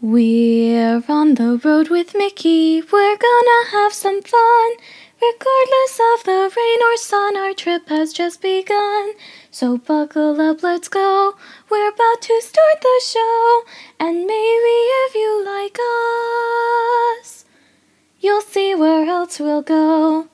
We're on the road with Mickey, we're gonna have some fun. Regardless of the rain or sun, our trip has just begun. So buckle up, let's go, we're about to start the show. And maybe if you like us, you'll see where else we'll go.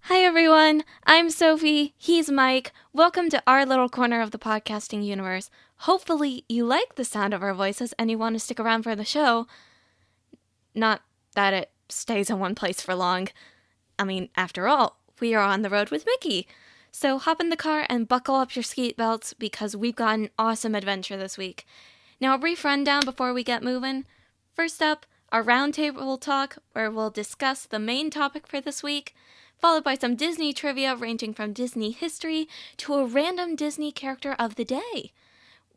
Hi everyone, I'm Sophie, he's Mike. Welcome to our little corner of the podcasting universe. Hopefully you like the sound of our voices and you want to stick around for the show. Not that it stays in one place for long. I mean, after all, we are on the road with Mickey. So hop in the car and buckle up your seat belts because we've got an awesome adventure this week. Now a brief rundown before we get moving. First up, our roundtable talk where we'll discuss the main topic for this week, followed by some Disney trivia ranging from Disney history to a random Disney character of the day.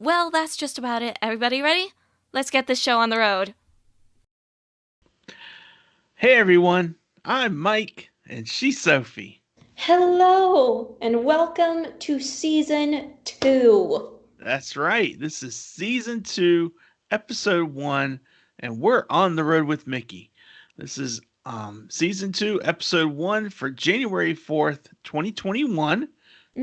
Well, that's just about it. Everybody ready? Let's get this show on the road. Hey everyone, I'm Mike and she's Sophie. Hello, and welcome to Season 2. That's right, this is Season 2, Episode 1, and we're on the road with Mickey. This is Season 2, Episode 1 for January 4th, 2021.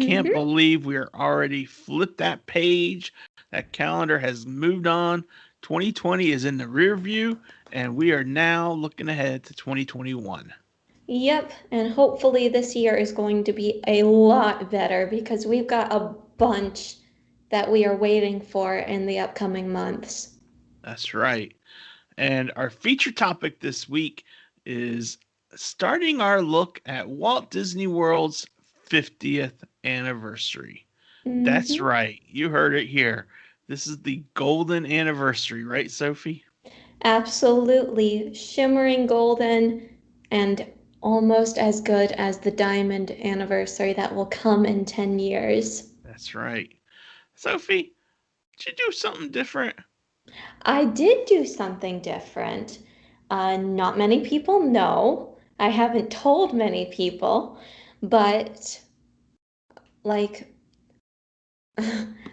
Can't believe we're already flipped that page. That calendar has moved on. 2020 is in the rear view, and we are now looking ahead to 2021. Yep, and hopefully this year is going to be a lot better because we've got a bunch that we are waiting for in the upcoming months. That's right. And our feature topic this week is starting our look at Walt Disney World's 50th anniversary. That's right. You heard it here. This is the golden anniversary, right, Sophie? Absolutely shimmering golden and almost as good as the diamond anniversary that will come in 10 years. That's right. Sophie, did you do something different? I did do something different. Not many people know. I haven't told many people, but like,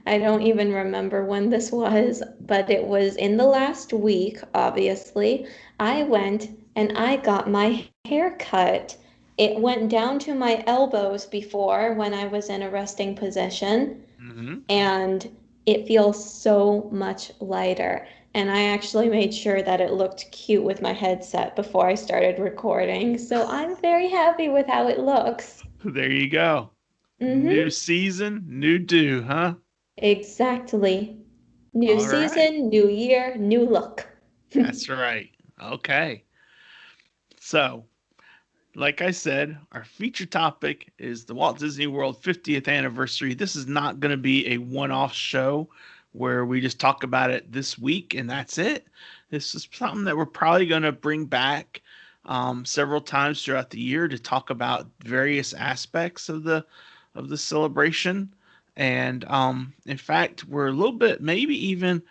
I don't even remember when this was, but it was in the last week, obviously. I went and I got my hair cut. It went down to my elbows before when I was in a resting position, Mm-hmm. and it feels so much lighter. And I actually made sure that it looked cute with my headset before I started recording. So I'm very happy with how it looks. There you go. New Mm-hmm. season, new do, huh? Exactly. New All right. season, new year, new look. That's right. Okay. So, like I said, our feature topic is the Walt Disney World 50th anniversary. This is not going to be a one off show where we just talk about it this week and that's it. This is something that we're probably going to bring back several times throughout the year to talk about various aspects of the celebration. And in fact, we're a little bit maybe even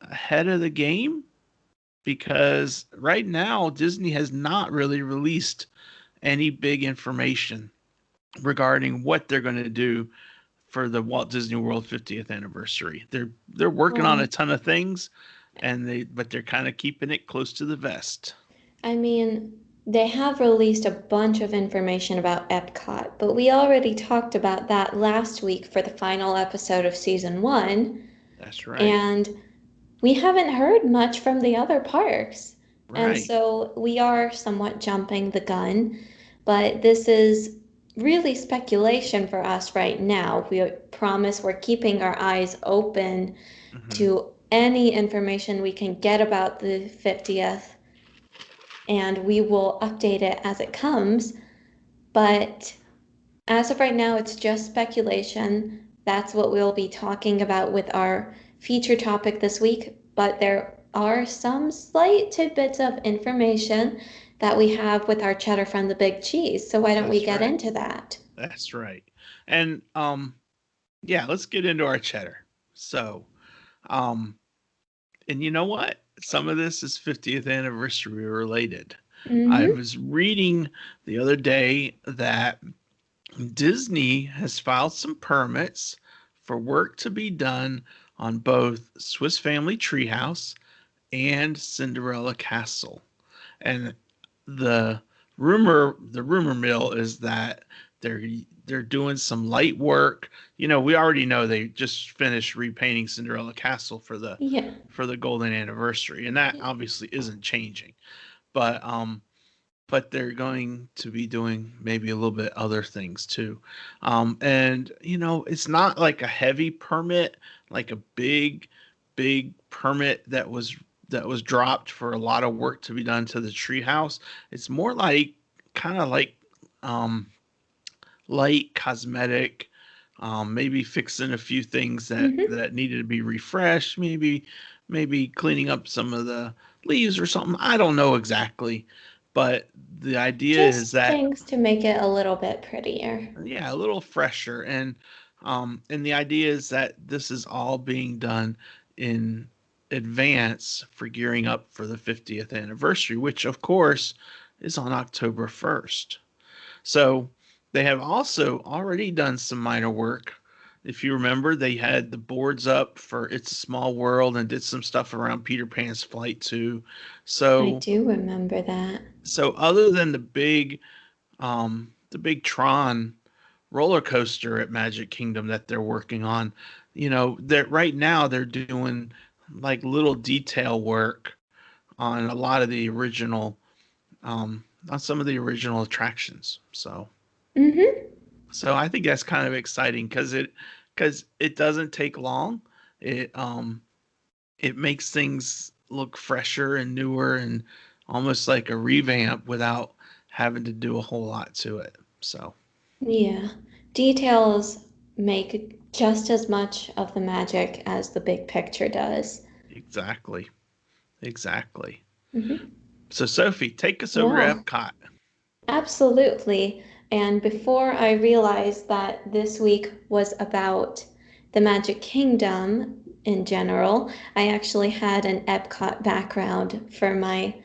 ahead of the game because right now Disney has not really released any big information regarding what they're going to do for the Walt Disney World 50th anniversary. They're working on a Well, ton of things but they're kind of keeping it close to the vest. I mean, they have released a bunch of information about Epcot, but we already talked about that last week for the final episode of season 1, That's right. and we haven't heard much from the other parks. And Right. so we are somewhat jumping the gun, but this is really speculation for us right now. We promise we're keeping our eyes open Hmm. to any information we can get about the 50th, and we will update it as it comes. But as of right now, it's just speculation. That's what we'll be talking about with our feature topic this week. But there are some slight tidbits of information that we have with our cheddar from the big cheese. So why don't we That's get right. into that? That's right. And yeah, let's get into our cheddar. So, um and you know what? Some of this is 50th anniversary related. I Mm-hmm. was reading the other day that Disney has filed some permits for work to be done on both Swiss Family Treehouse and Cinderella Castle. And the rumor mill is that they're they're doing some light work. We already know they just finished repainting Cinderella Castle Yeah. for the golden anniversary, and that obviously isn't changing. But they're going to be doing maybe a little bit other things too. And it's not like a heavy permit, like a big permit that was dropped for a lot of work to be done to the treehouse. It's more like kind of like um, light cosmetic, maybe fixing a few things that Hmm. that needed to be refreshed, maybe cleaning up some of the leaves or something. I don't know exactly, but the idea is Just that, things to make it a little bit prettier. yeah, a little fresher, and the idea is that this is all being done in advance for gearing up for the 50th anniversary, which of course is on October 1st. So they have also already done some minor work. If you remember, they had the boards up for It's a Small World and did some stuff around Peter Pan's flight too. I So do remember that. so other than the big Tron roller coaster at Magic Kingdom that they're working on, that right now they're doing like little detail work on a lot of the original on some of the original attractions. Hmm. So I think that's kind of exciting because it doesn't take long. It makes things look fresher and newer and almost like a revamp without having to do a whole lot to it. So Yeah. Details make just as much of the magic as the big picture does. exactly, exactly. Hmm. So Sophie, take us over to Yeah. Epcot. Absolutely. And before I realized that this week was about the Magic Kingdom in general, I actually had an Epcot background for my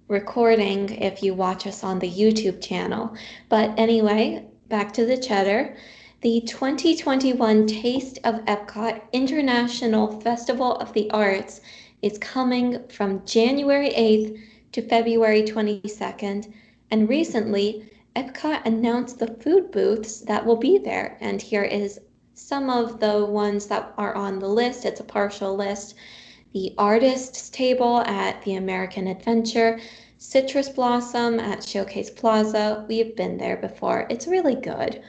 recording if you watch us on the YouTube channel. But anyway, back to the cheddar. The 2021 Taste of Epcot International Festival of the Arts is coming from January 8th to February 22nd. And recently, Epcot announced the food booths that will be there. And here is some of the ones that are on the list. It's a partial list: the Artists Table at the American Adventure, Citrus Blossom at Showcase Plaza. We've been there before. It's really good.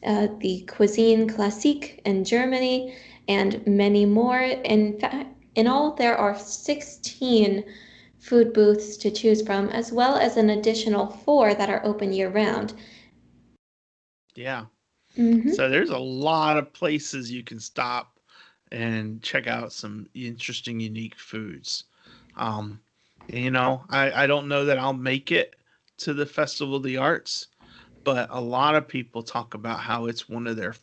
The Cuisine Classique in Germany, and many more. In fact, in all, there are 16 food booths to choose from, as well as an additional four that are open year round. Yeah. Mm-hmm. So there's a lot of places you can stop and check out some interesting, unique foods. Um, I don't know that I'll make it to the Festival of the Arts, but a lot of people talk about how it's one of their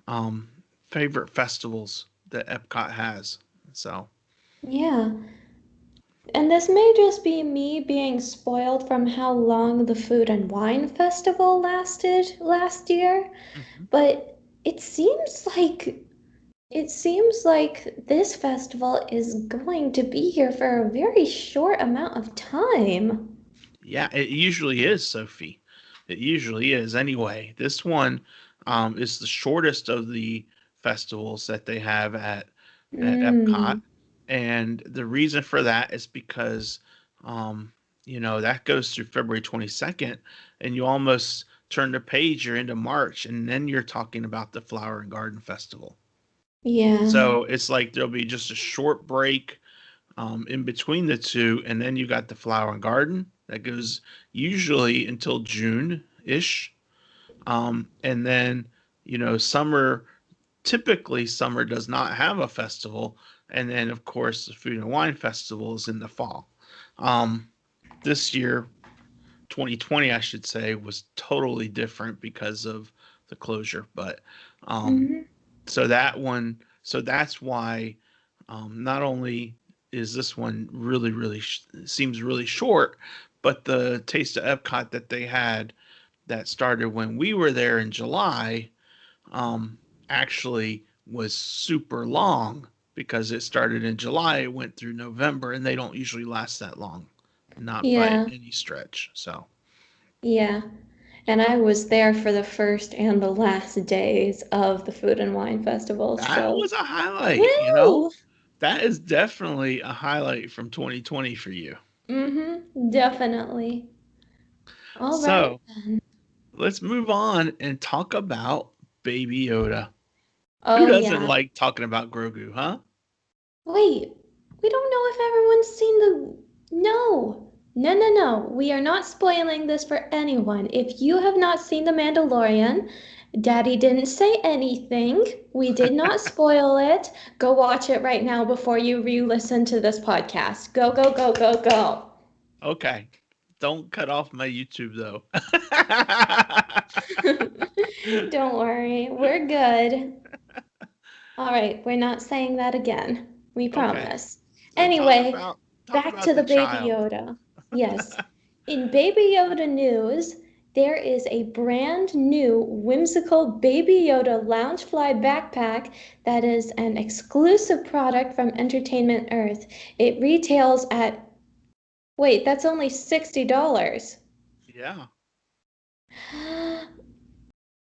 um, favorite festivals that Epcot has. So Yeah. And this may just be me being spoiled from how long the Food and Wine Festival lasted last year, mhm. but it seems like this festival is going to be here for a very short amount of time. Yeah, it usually is, Sophie. It usually is. Anyway, this one is the shortest of the festivals that they have at Epcot, Mm, and the reason for that is because um, that goes through February 22nd, and you almost turn the page. You're into March, and then you're talking about the Flower and Garden Festival. yeah. So it's like there'll be just a short break in between the two, and then you got the Flower and Garden that goes usually until June ish, and then summer. Typically, summer does not have a festival, and then of course the Food and Wine Festival is in the fall. Um, this year, 2020, I should say, was totally different because of the closure, but um, Hmm. so that's why not only is this one seems really short, but the Taste of Epcot that they had that started when we were there in July, um, actually was super long because it started in July, it went through November, and they don't usually last that long, not by Yeah, any stretch. So yeah. And I was there for the first and the last days of the Food and Wine Festival, that so was a highlight, woo! That is definitely a highlight from 2020 for you. Mm-hmm, definitely. All right So then. let's move on and talk about Baby Yoda. Who Oh doesn't yeah. like talking about Grogu, huh? Wait, we don't know if everyone's seen the. No! No, no, no. We are not spoiling this for anyone. If you have not seen The Mandalorian, Daddy didn't say anything. We did not spoil it. Go watch it right now before you re listen to this podcast. Go, go, go, go, go. Okay. Don't cut off my YouTube though. Don't worry, we're good. All right, we're not saying that again. We Okay. promise. So Anyway, talk back about to the the Baby child. Yoda. Yes. In Baby Yoda news, there is a brand new whimsical Baby Yoda Loungefly backpack that is an exclusive product from Entertainment Earth. It retails at, wait, that's only $60. Yeah.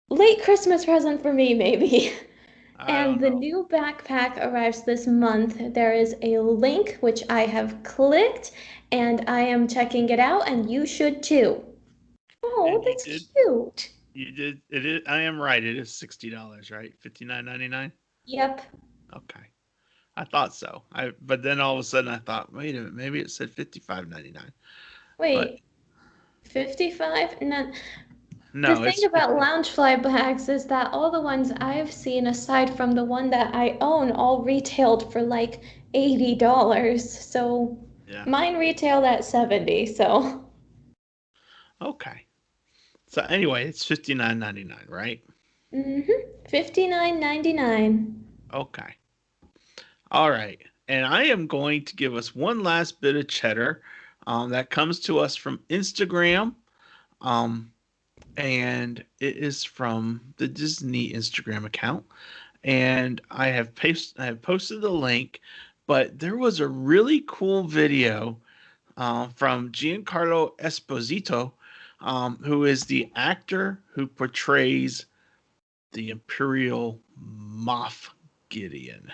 Late Christmas present for me, maybe. I And don't the know. new backpack arrives this month. There is a link which I have clicked and I am checking it out, and you should too. Oh, And that's cute. you did it is I am right. It is $60, right? 59.99. Yep. Okay. I thought so. I but then all of a sudden I thought, wait a minute, maybe it said 55.99. But Wait, 55? No, the no, thing it's about 50. Loungefly bags is that all the ones I've seen, aside from the one that I own, all retailed for like $80. So Yeah. mine retailed at 70, so. Okay. So anyway, it's 59.99, right? Mm-hmm. 59.99. Okay. All right. And I am going to give us one last bit of cheddar that comes to us from Instagram. Um, and it is from the Disney Instagram account. And I have posted the link, but there was a really cool video from Giancarlo Esposito, who is the actor who portrays the Imperial Moff Gideon.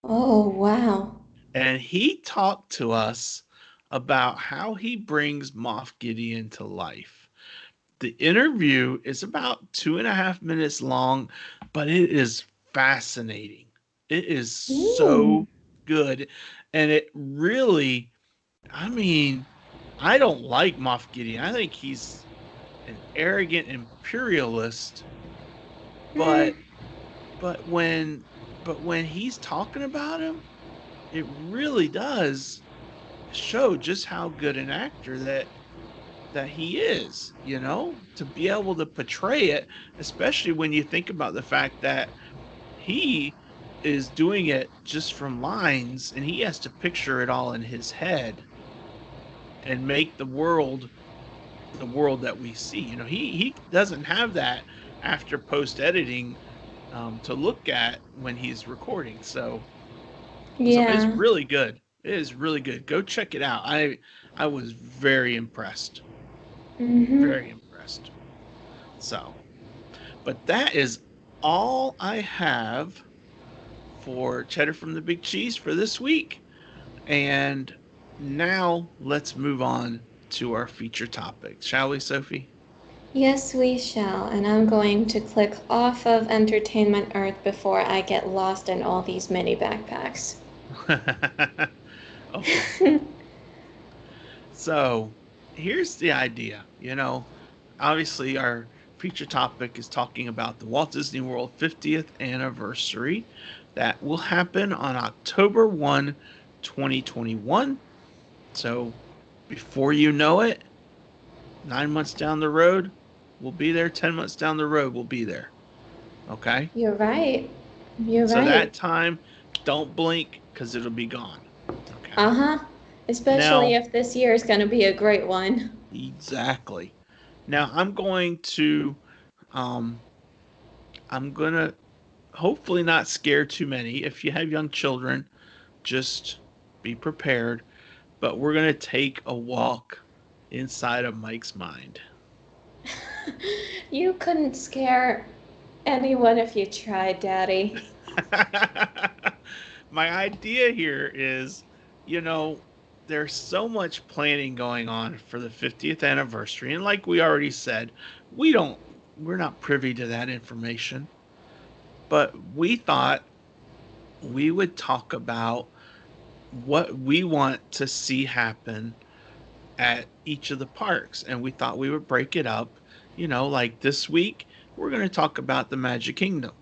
Oh, wow. And he talked to us about how he brings Moff Gideon to life. The interview is about 2.5 minutes long, but it is fascinating. It is Mm. so good. And it really, I mean, I don't like Moff Gideon. I think he's an arrogant imperialist, Mm. but but when but when he's talking about him, it really does show just how good an actor that he is, to be able to portray it, especially when you think about the fact that he is doing it just from lines and he has to picture it all in his head and make the world that we see. He doesn't have that after post editing to look at when he's recording. So it's Yeah. really good. It is really good. Go check it out. I was very impressed. Mm-hmm. Very impressed. So, but that is all I have for Cheddar from the Big Cheese for this week. And now let's move on to our feature topic, shall we, Sophie? Yes, we shall. And I'm going to click off of Entertainment Earth before I get lost in all these mini backpacks. Okay. So here's the idea. Obviously, our feature topic is talking about the Walt Disney World 50th anniversary that will happen on October 1, 2021. So before you know it, 9 months down the road, we'll be there. 10 months down the road, we'll be there. Okay. You're right. You're So right. that time, don't blink because it'll be gone. Okay. Uh-huh. Especially Now, if this year is going to be a great one. exactly. Now I'm going to um I'm gonna hopefully not scare too many. If you have young children, just be prepared. But we're going to take a walk inside of Mike's mind. You couldn't scare anyone if you tried, Daddy. My idea here is, you know, there's so much planning going on for the 50th anniversary. And like we already said, we don't, we're not privy to that information. But we thought we would talk about what we want to see happen at each of the parks. And we thought we would break it up. Like this week, we're going to talk about the Magic Kingdom.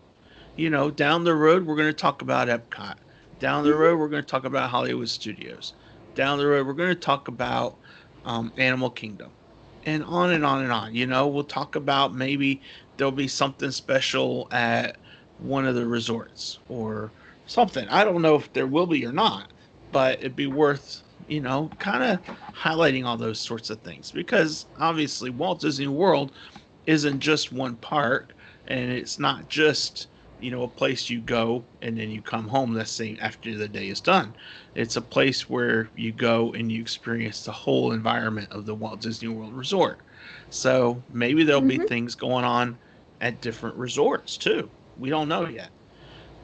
Down the road, we're going to talk about Epcot. Down the road, we're going to talk about Hollywood Studios. Down the road, we're going to talk about Animal Kingdom. And on and on and on. We'll talk about maybe there'll be something special at one of the resorts or something. I don't know if there will be or not, but it'd be worth, kind of highlighting all those sorts of things because obviously Walt Disney World isn't just one park and it's not just a place you go and then you come home the same after the day is done. It's a place where you go and you experience the whole environment of the Walt Disney World Resort. So maybe there'll be Mm-hmm. things going on at different resorts too. We don't know yet.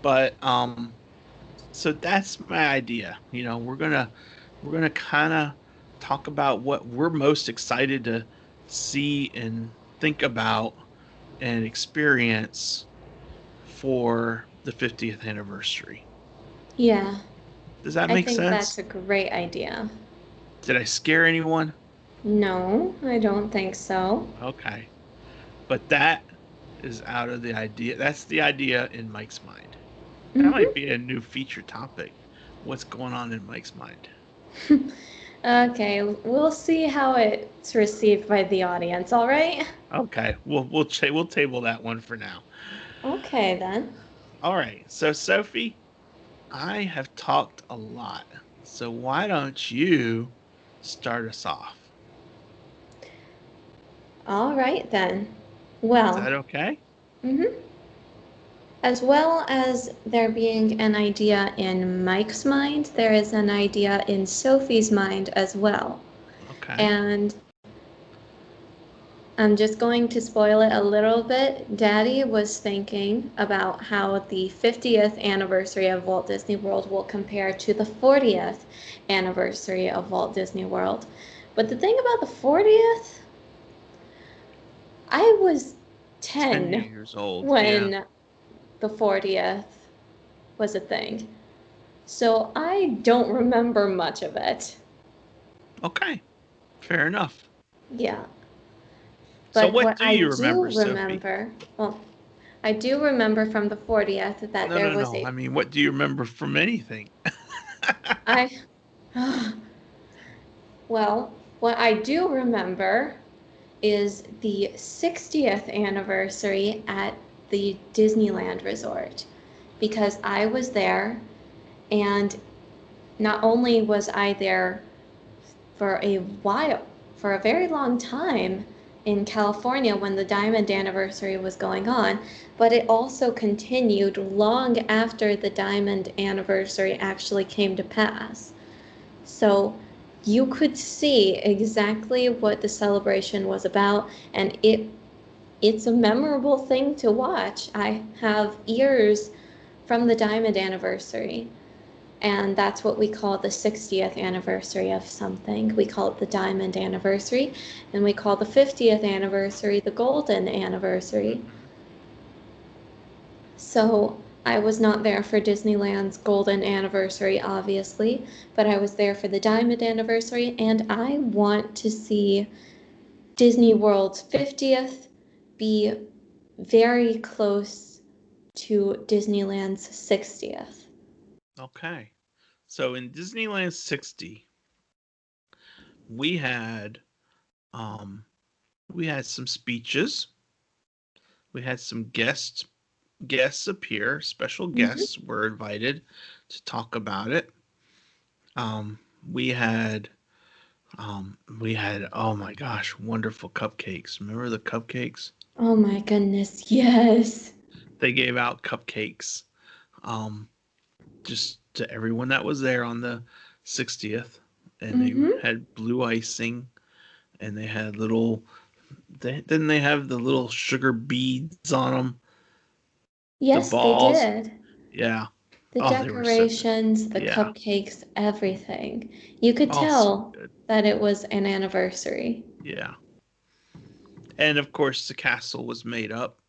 But so that's my idea. We're gonna kind of talk about what we're most excited to see and think about and experience for the 50th anniversary. Yeah, Does that I make think that's sense? a great idea. Did I scare anyone? No, I don't think so. Okay. But that is out of the idea. That's the idea in Mike's mind. That might Mm-hmm. be a new feature topic. What's going on in Mike's mind? Okay, we'll see how it's received by the audience, all right? Okay, we'll table that one for now. Okay, then. All right. So Sophie, I have talked a lot. So why don't you start us off? All right, then. Is Well, that okay? hmm as well as there being an idea in Mike's mind, there is an idea in Sophie's mind as well. Okay. And I'm just going to spoil it a little bit. Daddy was thinking about how the 50th anniversary of Walt Disney World will compare to the 40th anniversary of Walt Disney World. But the thing about the 40th, I was 10 10 years old. Yeah. when the 40th was a thing. So I don't remember much of it. Okay. Fair enough. Yeah. So But what what do I you do remember, Sophie? remember, well, I do remember from the 40th that No, there no, was no. a I mean, what do you remember from anything? I well, what I do remember is the 60th anniversary at the Disneyland Resort because I was there, and not only was I there for a while, for a very long time in California when the Diamond Anniversary was going on, but it also continued long after the Diamond Anniversary actually came to pass. So you could see exactly what the celebration was about, and it's a memorable thing to watch. I have ears from the Diamond Anniversary, and that's what we call the 60th anniversary of something. We call it the Diamond Anniversary, and we call the 50th anniversary the Golden Anniversary. Hmm. So I was not there for Disneyland's Golden Anniversary, obviously, but I was there for the Diamond Anniversary, and I want to see Disney World's 50th be very close to Disneyland's 60th. Okay. So in Disneyland 60, we had um we had some speeches. We had some guests appear. Special Mm-hmm. guests were invited to talk about it. Um we had oh my gosh, wonderful cupcakes. Remember the cupcakes? Oh my goodness, yes. they gave out cupcakes, just to everyone that was there on the 60th, and they Mm-hmm. had blue icing, and they had little. Didn't they have the little sugar beads on them? The Yes, they balls. did. Yeah. The Oh, they were so good. decorations, the Yeah. cupcakes, everything. You could Oh, so tell good. that it was an anniversary. Yeah. And of course, the castle was made up.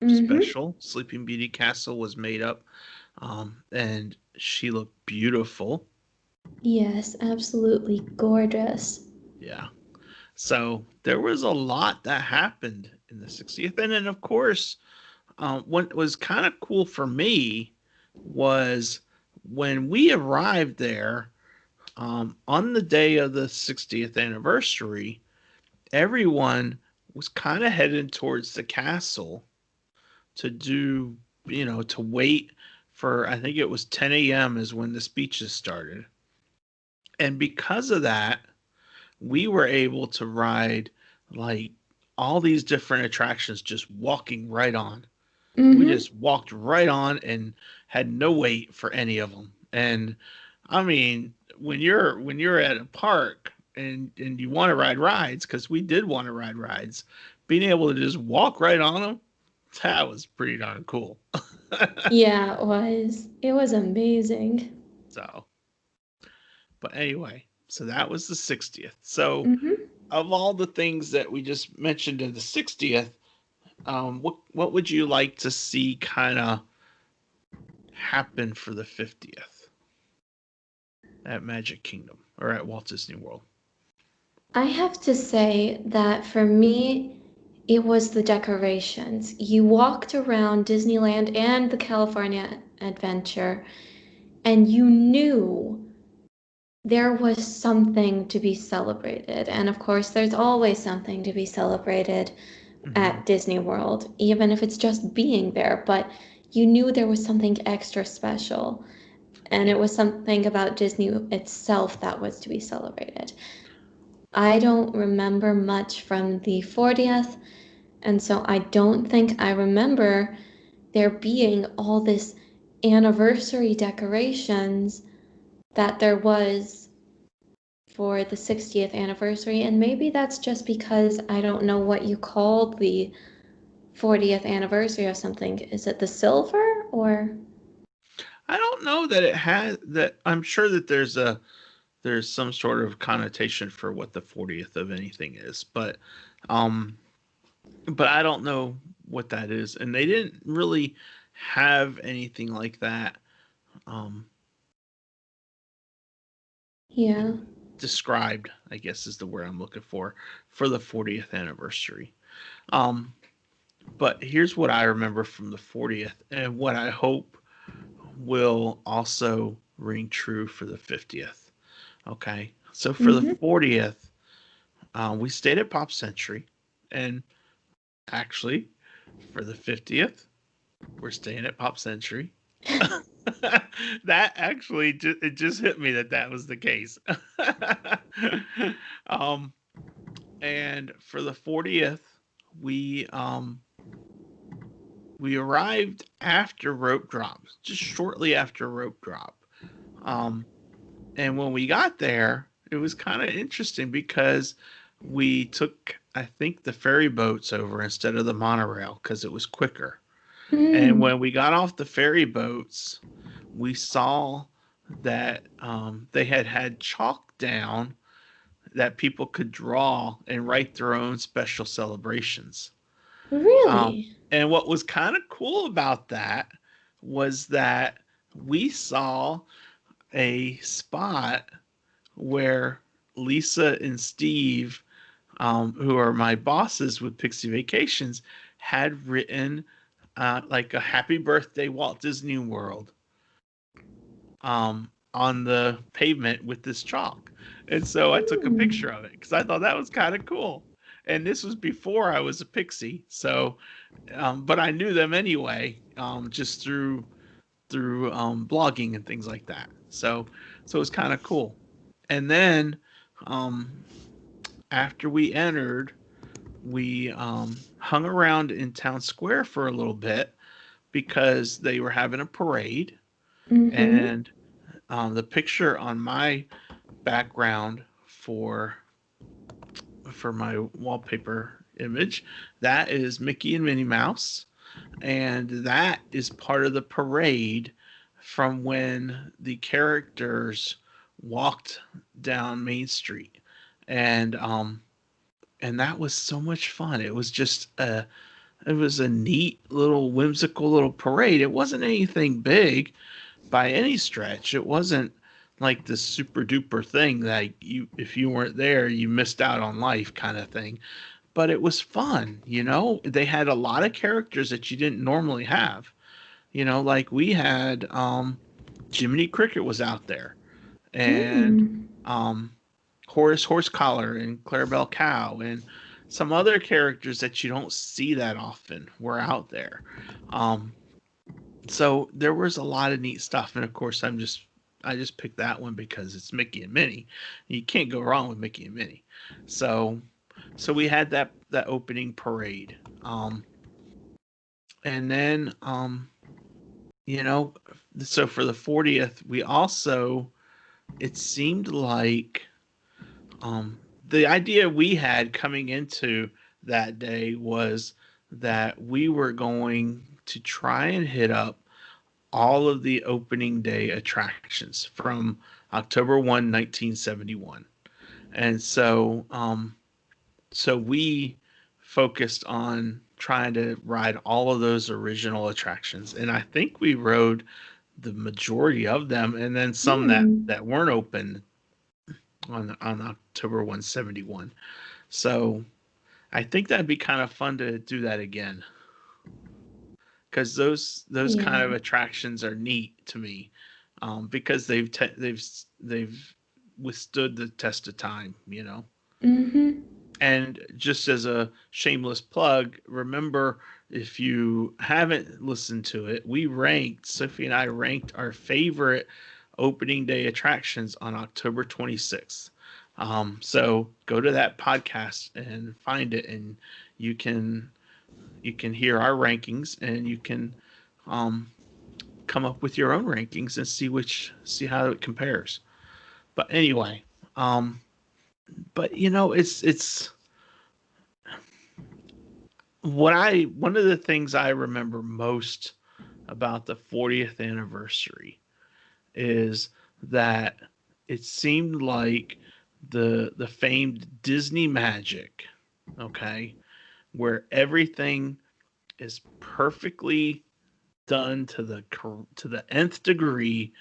Mm-hmm. Special Sleeping Beauty castle was made up, and she looked beautiful. Yes, absolutely gorgeous. Yeah. So there was a lot that happened in the 60th, and then of course, what was kind of cool for me was when we arrived there, on the day of the 60th anniversary. Everyone was kind of headed towards the castle to do, to wait for, I think it was 10 a.m. is when the speeches started. And because of that, we were able to ride like all these different attractions just walking right on. We Mm-hmm. just walked right on and had no wait for any of them. And I mean, when you're at a park and you want to ride rides, because we did want to ride rides, being able to just walk right on them, that was pretty darn cool. Yeah, it was. It was amazing. So, but anyway, so that was the 60th. So, Mm-hmm. of all the things that we just mentioned in the 60th, what would you like to see kind of happen for the 50th at Magic Kingdom or at Walt Disney World? I have to say that for me, it was the decorations. You walked around Disneyland and the California Adventure, and you knew there was something to be celebrated. And of course, there's always something to be celebrated Mm-hmm. at Disney World, even if it's just being there. But you knew there was something extra special, and it Yeah. was something about Disney itself that was to be celebrated. I don't remember much from the 40th, and so I don't think I remember there being all this anniversary decorations that there was for the 60th anniversary. And maybe that's just because I don't know what you called the 40th anniversary of something. Is it the silver or? I don't know that it has that. I'm sure that there's some sort of connotation for what the 40th of anything is, um but I don't know what that is, and they didn't really have anything like that um Yeah. described, I guess is the word I'm looking for the 40th anniversary. Um but here's what I remember from the 40th and what I hope will also ring true for the 50th. Okay. So for the Mm-hmm. 40th, we stayed at Pop Century, and actually, for the 50th, we're staying at Pop Century. That actually it just hit me that that was the case. um, and for the 40th, we um, we arrived after rope drop, just shortly after rope drop. Um, And when we got there, it was kind of interesting because we took, I think, the ferry boats over instead of the monorail because it was quicker. And Mm. when we got off the ferry boats, we saw that they had chalk down that people could draw and write their own special celebrations. Um, Really? and what was kind of cool about that was that we saw a spot where Lisa and Steve, who are my bosses with Pixie Vacations, had written like a happy birthday Walt Disney World on the pavement with this chalk. And so I took a Mm. picture of it because I thought that was kind of cool. And this was before I was a Pixie. So, but I knew them anyway, just through blogging and things like that. So it was kind of cool. And then um, after we entered, we hung around in town square for a little bit because they were having a parade, Mm-hmm. and the picture on my background for my wallpaper image, that is Mickey and Minnie Mouse, and that is part of the parade from when the characters walked down Main Street, and and that was so much fun. It was a neat little whimsical little parade. It wasn't anything big by any stretch. It wasn't like the super duper thing that you if you weren't there you missed out on life kind of thing. But it was fun, you know. They had a lot of characters that you didn't normally have. You know, like we had Jiminy Cricket was out there, and Mm. um Horace Horsecollar and Clarabelle Cow and some other characters that you don't see that often were out there. Um, so there was a lot of neat stuff, and of course, I just picked that one because it's Mickey and Minnie. You can't go wrong with Mickey and Minnie. So so we had that opening parade, and then you know, so for the 40th, we also it seemed like the idea we had coming into that day was that we were going to try and hit up all of the opening day attractions from October 1, 1971. And so we focused on trying to ride all of those original attractions. And I think we rode the majority of them, and then some Mm. that weren't open on October 171. So I think that'd be kind of fun to do that again because those kind Yeah. of attractions are neat to me, because they've withstood the test of time, you know. Mm-hmm. And just as a shameless plug, remember, if you haven't listened to it, Sophie and I ranked our favorite opening day attractions on October 26th. So go to that podcast and find it, and you can you can hear our rankings, and you can um, come up with your own rankings and see how it compares. But anyway, um, but you know, it's one of the things I remember most about the 40th anniversary is that it seemed like the famed Disney magic, okay, where everything is perfectly done to the nth degree,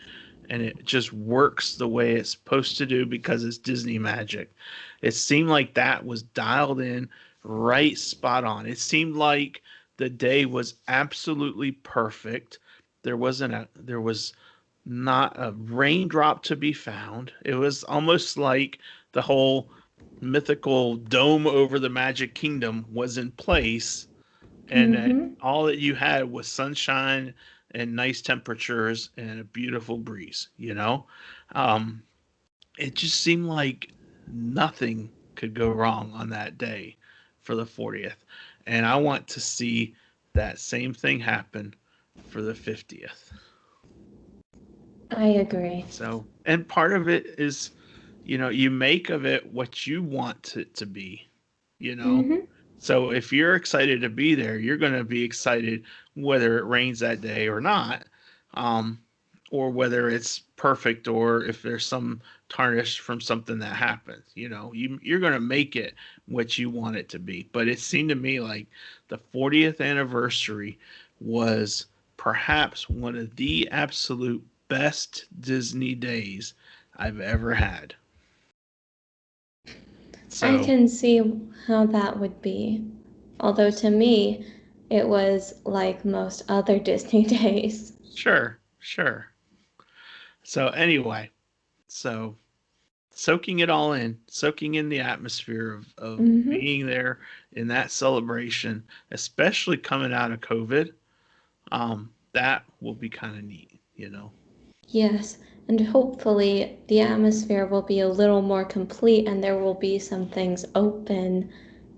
and it just works the way it's supposed to do because it's Disney magic. It seemed like that was dialed in right spot on. It seemed like the day was absolutely perfect. There was not a raindrop to be found. It was almost like the whole mythical dome over the Magic Kingdom was in place, and that Mm-hmm. all that you had was sunshine and nice temperatures and a beautiful breeze, you know. um, it just seemed like nothing could go wrong on that day for the 40th, and I want to see that same thing happen for the 50th. I agree. So, and part of it is, you know, you make of it what you want it to be, you know. Mm-hmm. So if you're excited to be there, you're going to be excited whether it rains that day or not, um, or whether it's perfect, or if there's some tarnish from something that happens. You know, you're going to make it what you want it to be. But it seemed to me like the 40th anniversary was perhaps one of the absolute best Disney days I've ever had. I So, can see how that would be. Although to me, it was like most other Disney days. sure, sure. So anyway, so soaking it all in, soaking in the atmosphere of Mm-hmm. being there in that celebration, especially coming out of COVID, that will be kind of neat, you know. Yes, and hopefully the atmosphere will be a little more complete and there will be some things open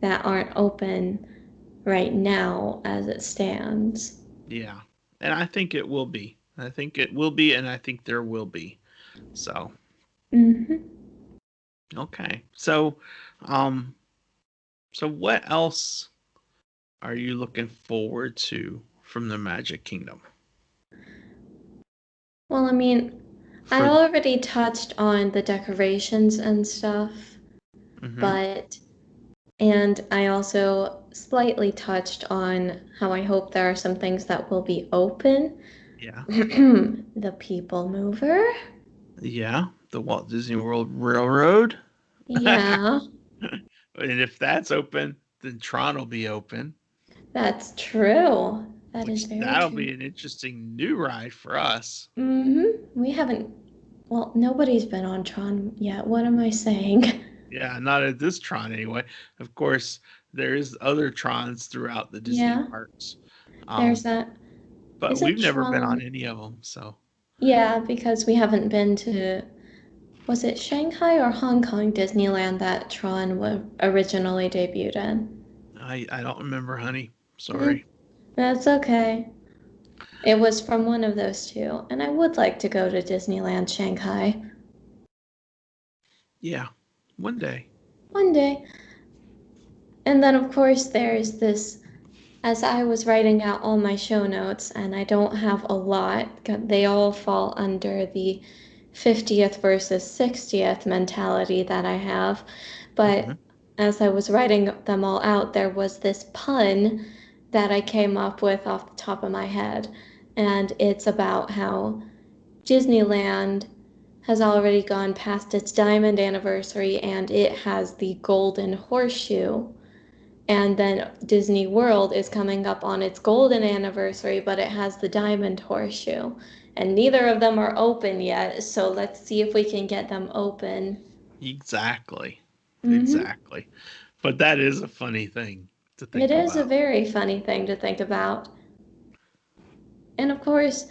that aren't open right now as it stands. Yeah, And I think it will be. I think it will be, and I think there will be. So, Mm-hmm. okay. Um, so what else are you looking forward to from the Magic Kingdom? Well, I mean, I For already touched on the decorations and stuff, mm-hmm. but and I also slightly touched on how I hope there are some things that will be open. Yeah. The People Mover. Yeah, the Walt Disney World Railroad. And Yeah, if that's open, then Tron will be open, that's true. That is which very that'll true. be an interesting new ride for us. We haven't, well, nobody's been on Tron yet. What am I saying? Yeah, not at this Tron anyway. Of course, there is other Trons throughout the Disney Yeah, parks. there's Um, that. but Is it we've never been on Tron? any of them, so Yeah, because we haven't been to, was it Shanghai or Hong Kong Disneyland that Tron originally debuted in? I don't remember, honey. Mm, Sorry. that's okay. It was from one of those two, and I would like to go to Disneyland Shanghai Yeah, one day. one day. And then, of course, there's this, as I was writing out all my show notes, and I don't have a lot, they all fall under the 50th versus 60th mentality that I have. But Hmm. as I was writing them all out, there was this pun that I came up with off the top of my head. And it's about how Disneyland has already gone past its diamond anniversary and it has the golden horseshoe. And then Disney World is coming up on its golden anniversary, but it has the diamond horseshoe. And neither of them are open yet, so let's see if we can get them open. Exactly. Mm-hmm. Exactly. But that is a funny thing to It think is a about. very funny thing to think about. And of course,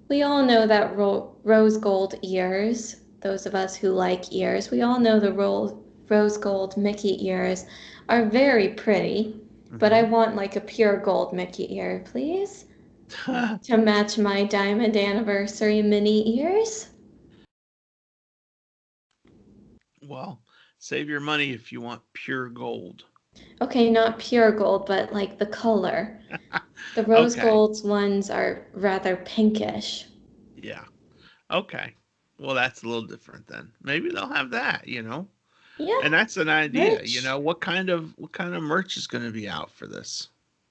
we all know that rose gold ears, those of us who like ears, we all know the rose gold Mickey ears are very pretty. But I Hmm. want like a pure gold Mickey ear, please, to match my diamond anniversary mini ears. Well, save your money if you want pure gold. Okay, not pure gold, but like the color. The rose Okay. gold ones are rather pinkish. Yeah. Okay. Well, that's a little different then. Maybe they'll have that. Yeah, And that's an idea. merch. What kind of merch is going to be out for this?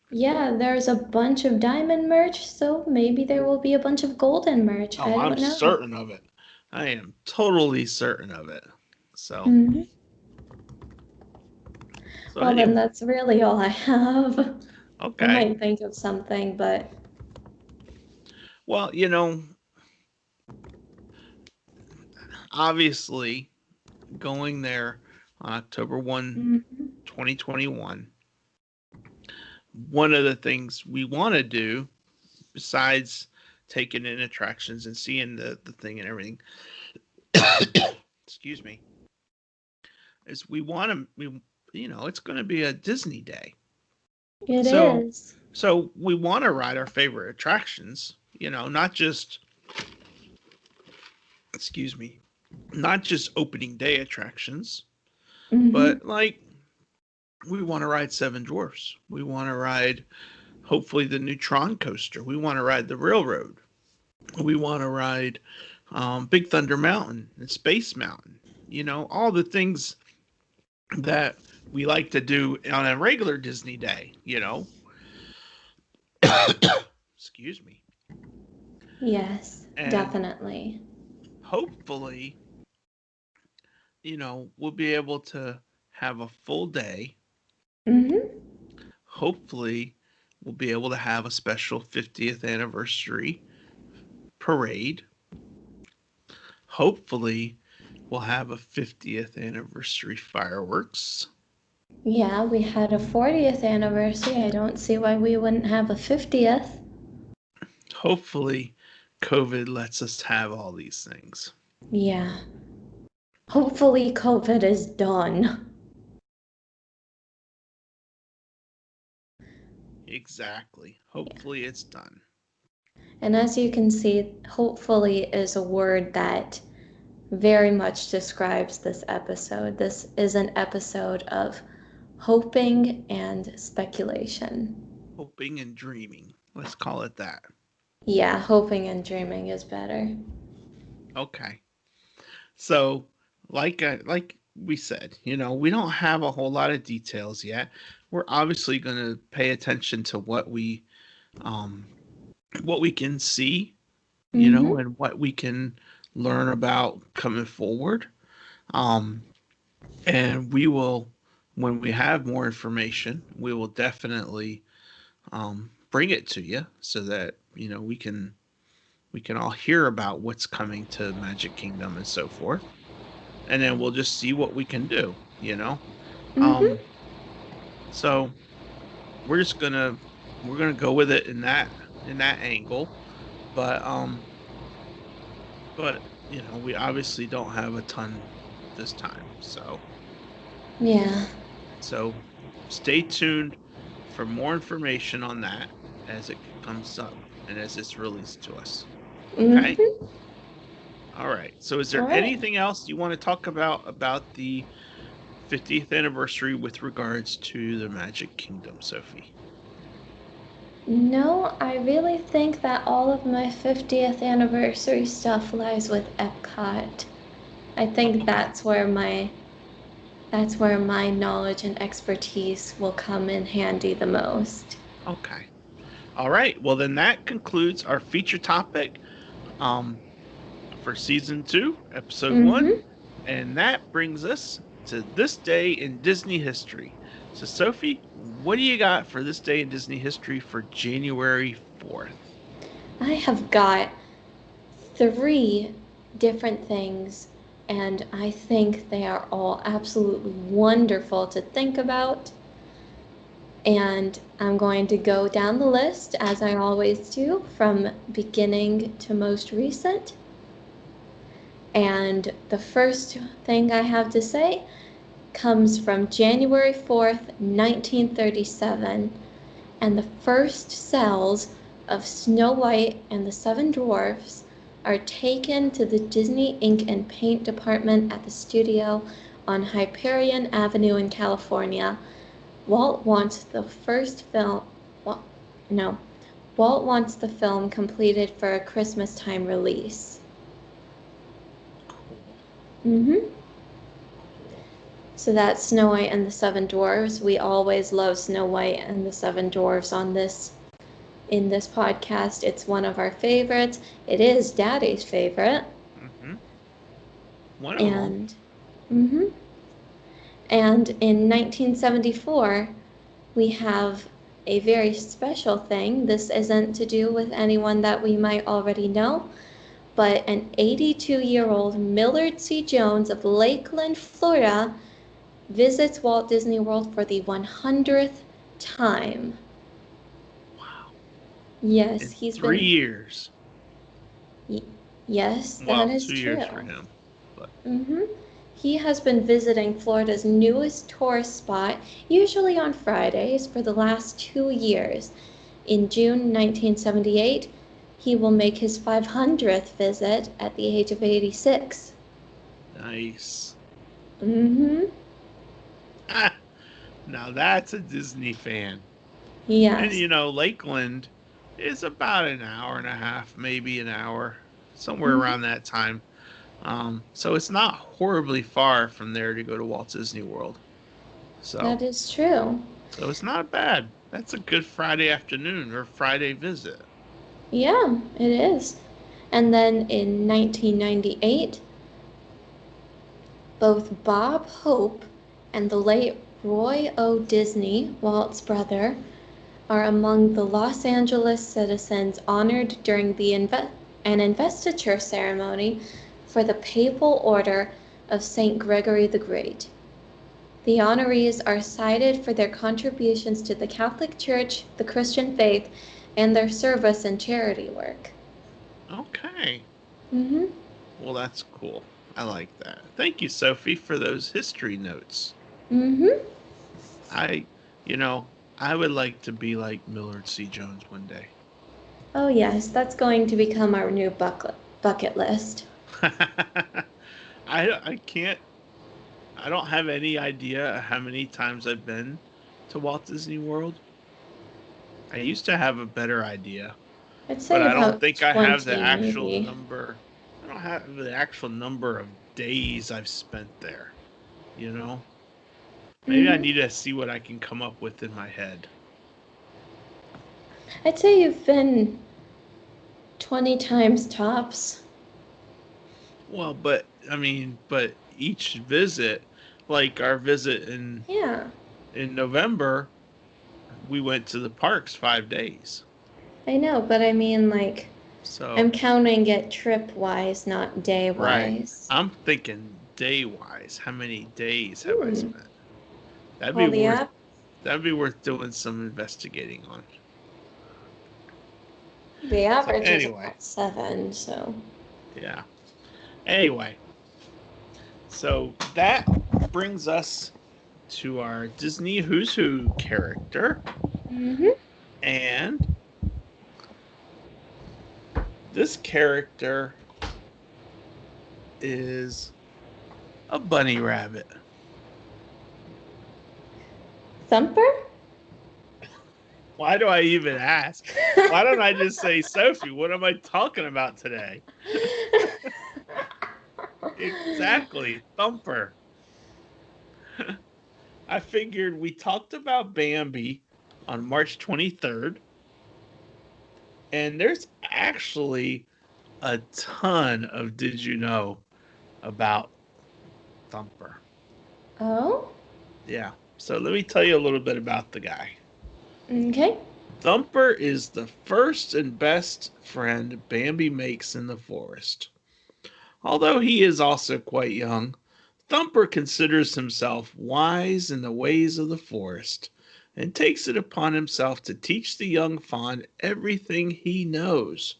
Yeah, there's a bunch of diamond merch, so maybe there will be a bunch of golden merch. Oh, I I'm don't know. certain of it. I am totally certain of it. So, Hmm. so Well, then anyway, that's really all I have. I okay. might think of something, but Well, obviously going there on October 1, mhm. 2021, one of the things we want to do besides taking in attractions and seeing the thing and everything, excuse me, is we want to it's going to be a Disney day. It So is. so we want to ride our favorite attractions, not just excuse me, not just opening day attractions, Hmm. but like we want to ride Seven Dwarfs. We want to ride hopefully the Neutron coaster. We want to ride the railroad. We want to ride Big Thunder Mountain and Space Mountain. All the things that we like to do on a regular Disney day. Excuse me. Yes, And definitely. hopefully, we'll be able to have a full day. Hmm. Hopefully, we'll be able to have a special 50th anniversary parade. Hopefully, we'll have a 50th anniversary fireworks. Yeah, we had a 40th anniversary. I don't see why we wouldn't have a 50th. Hopefully, COVID lets us have all these things. Yeah. Hopefully, COVID is done. Exactly. Hopefully, it's done. And as you can see, hopefully is a word that very much describes this episode. This is an episode of hoping and speculation. Hoping and dreaming. Let's call it that. Yeah, hoping and dreaming is better. Okay. So, like we said, we don't have a whole lot of details yet. We're obviously going to pay attention to what we can see, Mm-hmm. and what we can learn about coming forward. Um, and we will, when we have more information, we will definitely bring it to you so that we can all hear about what's coming to Magic Kingdom and so forth, and then we'll just see what we can do. Mm-hmm. Um, so we're gonna go with it in that angle, but we obviously don't have a ton this time, Yeah. so stay tuned for more information on that as it comes up and as it's released to us. Okay. Mm-hmm. All right. So is All there right. anything else you want to talk about the 50th anniversary with regards to the Magic Kingdom, Sophie? No, I really think that all of my 50th anniversary stuff lies with Epcot. I think Okay. that's where my knowledge and expertise will come in handy the most. Okay. All right. Well, then that concludes our feature topic um, for season 2, episode 1. Mm-hmm. And that brings us to this day in Disney history. So, Sophie, what do you got for this day in Disney history for January 4th? I have got 3 different things, and I think they are all absolutely wonderful to think about. And I'm going to go down the list as I always do from beginning to most recent. And the first thing I have to say comes from January 4th, 1937, and the first cells of Snow White and the Seven Dwarfs are taken to the Disney Ink and Paint department at the studio on Hyperion Avenue in California. Walt wants the first film, well, no, Walt wants the film completed for a Christmas time release. Cool. Mm-hmm. Cool. So that's Snow White and the Seven Dwarfs. We always love Snow White and the Seven Dwarfs in this podcast. It's one of our favorites. It is Daddy's favorite. Mm-hmm. One of them. And mm-hmm. And in 1974, we have a very special thing. This isn't to do with anyone that we might already know, but an 82-year-old Millard C. Jones of Lakeland, Florida, visits Walt Disney World for the 100th time. Wow. Yes, In he's 3 been. years. y- Yes, that Well, is 2 years for true. him. But hmm He has been visiting Florida's newest tourist spot, usually on Fridays, for the last 2 years. In June 1978, he will make his 500th visit at the age of 86. nice. Mm-hmm. Now that's a Disney fan. And Yes. Lakeland is about an hour and a half, maybe an hour, somewhere Mm-hmm. around that time. So it's not horribly far from there to go to Walt Disney World. So That is true. so it's not bad. That's a good Friday afternoon or Friday visit. Yeah, it is. And then in 1998, both Bob Hope and the late Roy O. Disney, Walt's brother, are among the Los Angeles citizens honored during an investiture ceremony for the Papal Order of St. Gregory the Great. The honorees are cited for their contributions to the Catholic Church, the Christian faith, and their service and charity work. Okay. Mm-hmm. Well, that's cool. I like that. Thank you, Sophie, for those history notes. Mm-hmm. I, you know, I would like to be like Millard C. Jones one day. Oh yes, that's going to become our new bucket list. I can't. I don't have any idea how many times I've been to Walt Disney World. I used to have a better idea, I'd but say I don't about think I have the 20 actual maybe. number. I don't have the actual number of days I've spent there. You know, maybe I Hmm. need to see what I can come up with in my head. I'd say you've been 20 times tops. Well, but each visit, like our visit Yeah, in November, we went to the parks 5 days. I know, but I mean, like, I'm So, counting it trip-wise, not right. day-wise. I'm thinking day wise. How many days have I Hmm. spent? That'd be Well, the worth app, that'd be worth doing some investigating on. the So average is anyway, about 7, so. yeah. Anyway, so that brings us to our Disney Who's Who character. Mm-hmm. And this character is a bunny rabbit. Thumper? Why do I even ask? Why don't I just say, Sophie, what am I talking about today? Exactly, Thumper. I figured we talked about Bambi on March 23rd, and there's actually a ton of Did You Know about Thumper. Oh? Yeah, so let me tell you a little bit about the guy. Okay. Thumper is the first and best friend Bambi makes in the forest. Although he is also quite young, Thumper considers himself wise in the ways of the forest and takes it upon himself to teach the young fawn everything he knows.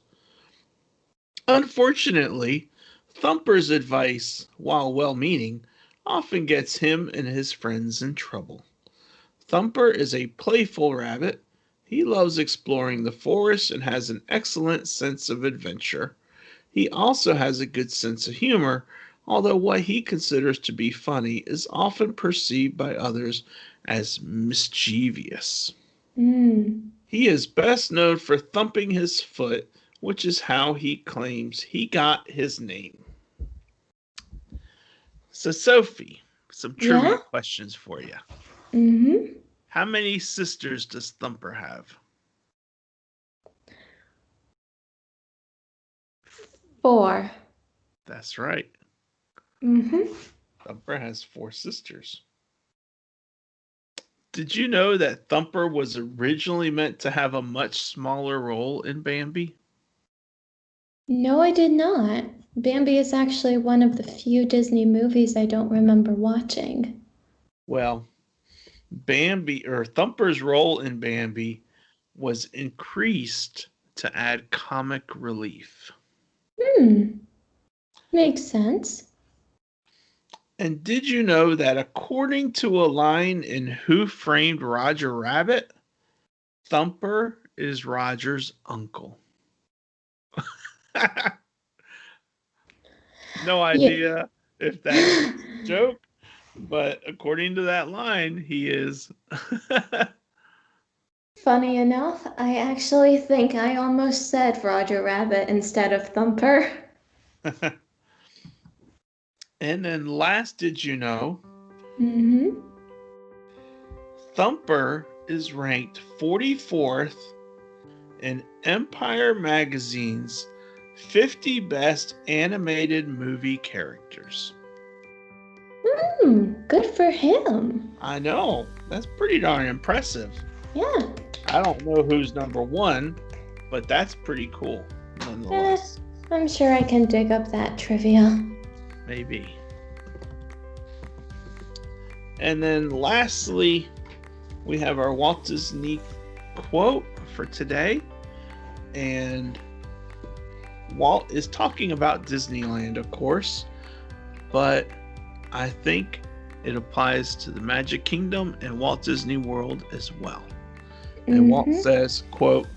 Unfortunately, Thumper's advice, while well meaning, often gets him and his friends in trouble. Thumper is a playful rabbit. He loves exploring the forest and has an excellent sense of adventure. He also has a good sense of humor, although what he considers to be funny is often perceived by others as mischievous. Mm. He is best known for thumping his foot, which is how he claims he got his name. So, Sophie, some Yeah? trivia questions for you. Mm-hmm. How many sisters does Thumper have? 4. That's right. Mm-hmm. Thumper has 4 sisters. Did you know that Thumper was originally meant to have a much smaller role in Bambi? No, I did not. Bambi is actually one of the few Disney movies I don't remember watching. Well, Bambi or Thumper's role in Bambi was increased to add comic relief. Hmm. Makes sense. And did you know that according to a line in Who Framed Roger Rabbit, Thumper is Roger's uncle? No Yeah. idea if that's a joke, but according to that line, he is. Funny enough, I actually think I almost said Roger Rabbit instead of Thumper. And then last, did you know Mm-hmm. Thumper is ranked 44th in Empire Magazine's 50 Best Animated Movie Characters. Good for him. I know, that's pretty darn impressive. Yeah. I don't know who's number one, but that's pretty cool nonetheless. I'm sure I can dig up that trivia. Maybe. And then lastly, we have our Walt Disney quote for today. And Walt is talking about Disneyland, of course, but I think it applies to the Magic Kingdom and Walt Disney World as well. And Walt says, quote,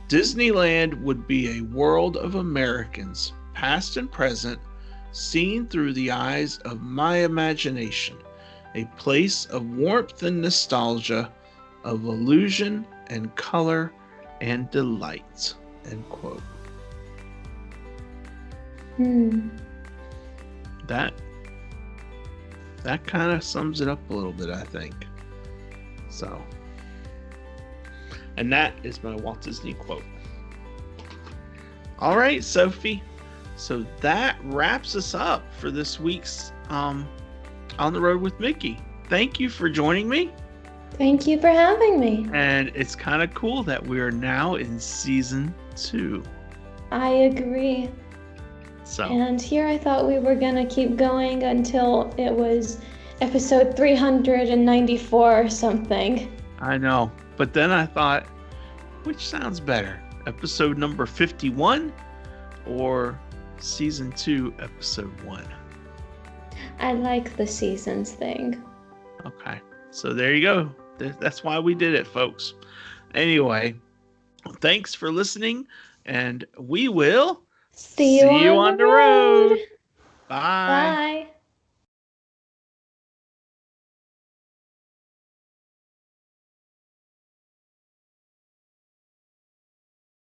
Disneyland would be a world of Americans, past and present, seen through the eyes of my imagination, a place of warmth and nostalgia, of illusion and color and delight. End quote. That kind of sums it up a little bit, I think. So, and that is my Walt Disney quote. All right, Sophie. So that wraps us up for this week's On the Road with Mickey. Thank you for joining me. Thank you for having me. And it's kind of cool that we are now in season 2. I agree. So. And here I thought we were going to keep going until it was episode 394 or something. I know. But then I thought, which sounds better? Episode number 51 or season 2, episode 1? I like the seasons thing. Okay. So there you go. That's why we did it, folks. Anyway, thanks for listening, and we will see you on the road. Bye. Bye.